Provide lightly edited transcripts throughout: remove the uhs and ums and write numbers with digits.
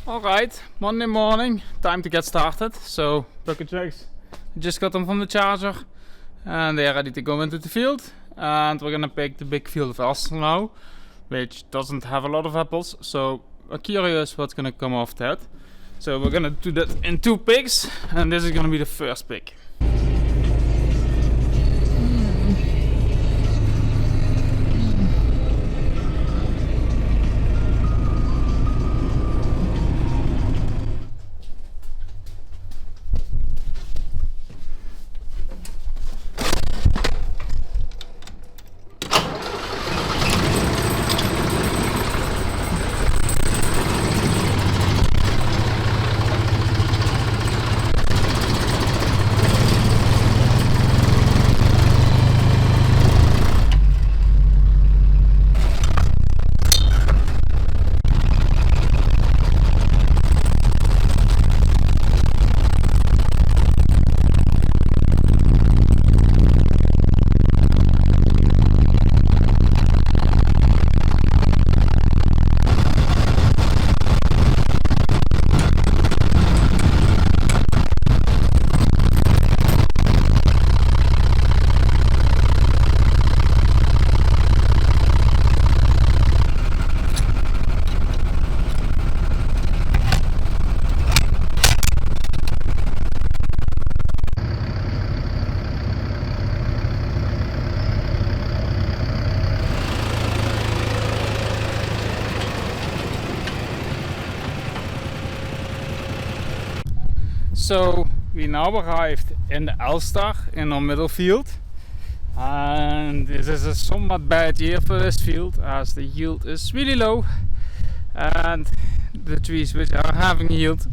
Alright, Monday morning, time to get started. So, bucket jacks, just got them from the charger and they are ready to go into the field. And we're gonna pick the big field of Elstar now, which doesn't have a lot of apples. So, we're curious what's gonna come off that. So, we're gonna do that in 2 picks, and this is gonna be the first pick. So we now arrived in the Elstar in our middle field, and this is a somewhat bad year for this field as the yield is really low and the trees which are having yield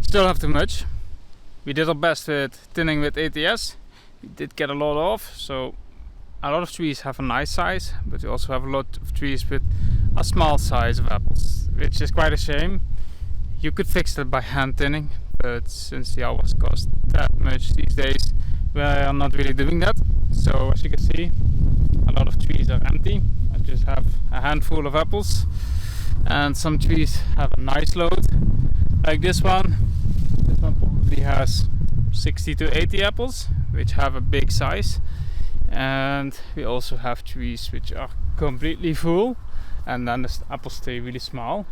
still have too much. We did our best with thinning with ATS. We did get a lot off, so a lot of trees have a nice size, but we also have a lot of trees with a small size of apples, which is quite a shame. You could fix that by hand thinning, but since the hours cost that much these days, we are not really doing that. So as you can see, a lot of trees are empty. I just have a handful of apples, and some trees have a nice load, like this one. This one probably has 60 to 80 apples, which have a big size. And we also have trees which are completely full, and then the apples stay really small.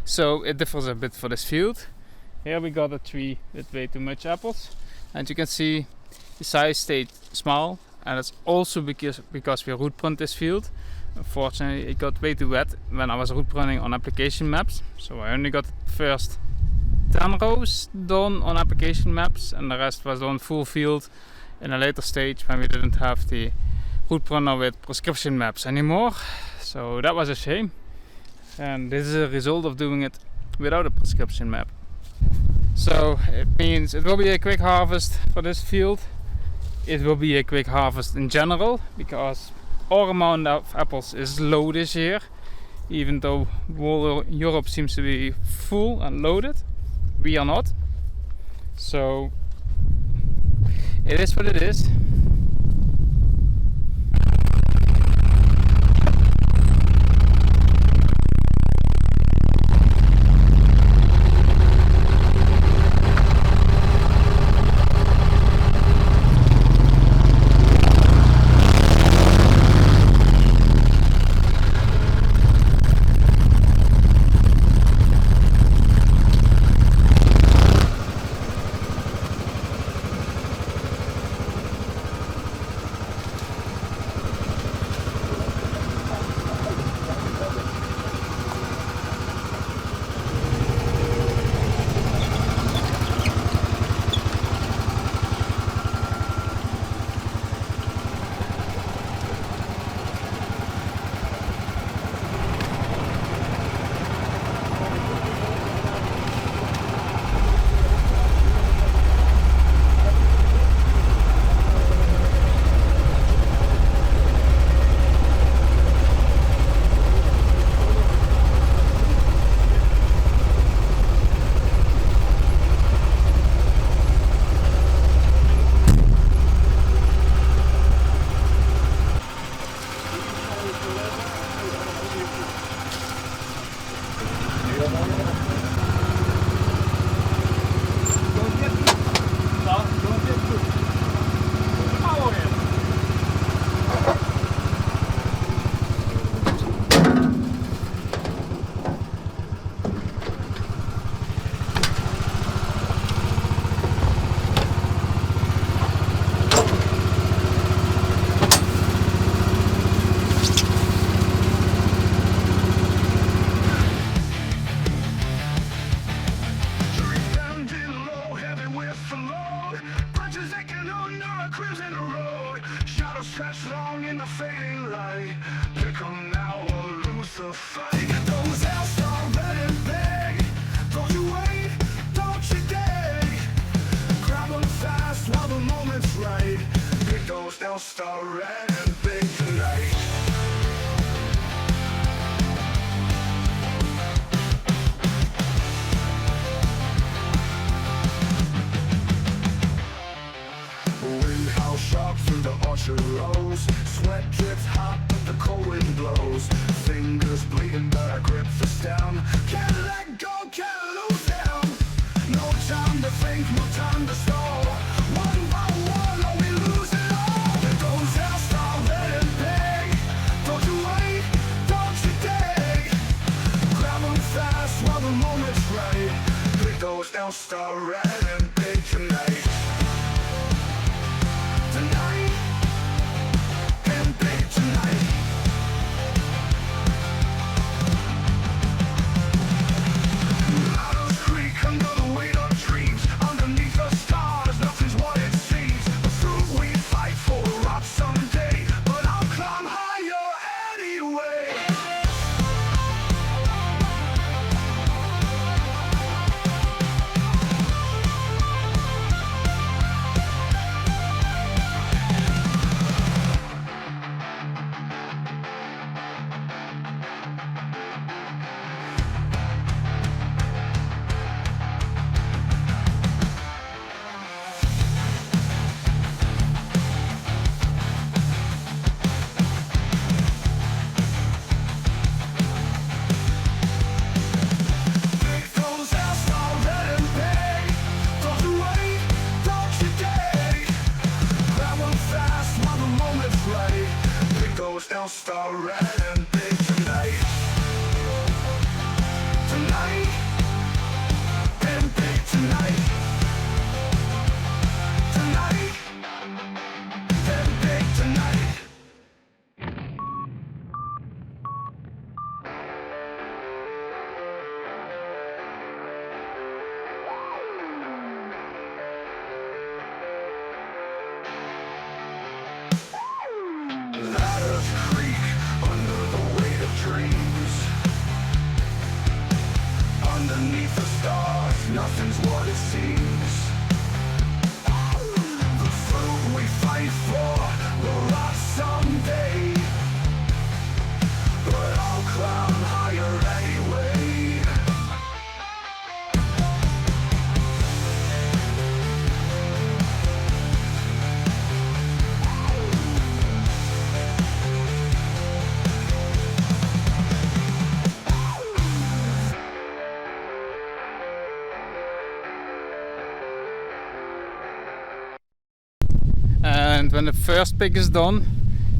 So it differs a bit for this field. Here we got a tree with way too much apples, and you can see the size stayed small, and it's also because we root pruned this field. Unfortunately, it got way too wet when I was root pruning on application maps, so I only got the first 10 rows done on application maps, and the rest was on full field in a later stage when we didn't have the root pruner with prescription maps anymore. So that was a shame, and this is a result of doing it without a prescription map. So it means it will be a quick harvest for this field. It will be a quick harvest in general because our amount of apples is low this year. Even though all Europe seems to be full and loaded, we are not. So it is what it is. stretch long in the fading light. Pick 'em now or lose the fight. Those Elstar red and big. Don't you wait, don't you dig. Grab 'em fast while the moment's right. Pick those Elstar red and big tonight. Wind howls sharp through the orchard rows. Sweat drips hot, but the cold wind blows. Fingers bleeding, but I grip the stem. Can't let go, can't lose them. No time to think, no time to stall. One by one, or we lose it all. It goes Elstar red and big. Don't you wait, don't you dig. Grab 'em fast while the moment's right. Pick those Elstar red and big tonight. Tonight, and big tonight. Shadows creak under the weight of dreams. Underneath the stars, nothing's what it seems. The fruit we fight for will rot someday, but I'll climb higher anyway. Those Elstar red and big. Don't you wait, don't you dig. Grab 'em fast while the moment's right. Pick those Elstar red and big tonight. Tonight, and big tonight. Tonight, and big tonight. Ladders creak under the weight of dreams. Underneath the stars, nothing's what it seems. The fruit we fight for will rot someday, but I'll climb higher anyway. And when the first pick is done,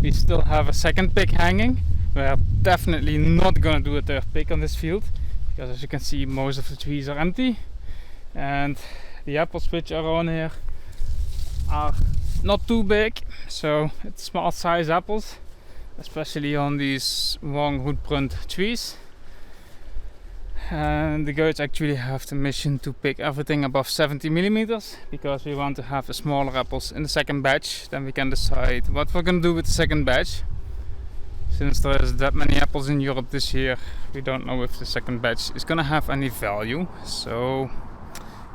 we still have a second pick hanging. We are definitely not gonna do a third pick on this field, because as you can see, most of the trees are empty, and the apples which are on here are not too big, so it's small size apples, especially on these long root-pruned trees. And the goats actually have the mission to pick everything above 70 millimeters, because we want to have the smaller apples in the second batch. Then we can decide what we're gonna do with the second batch. Since there is that many apples in Europe this year, we don't know if the second batch is gonna have any value, so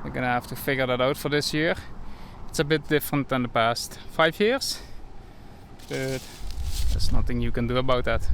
we're gonna have to figure that out for this year. It's a bit different than the past 5 years, but there's nothing you can do about that.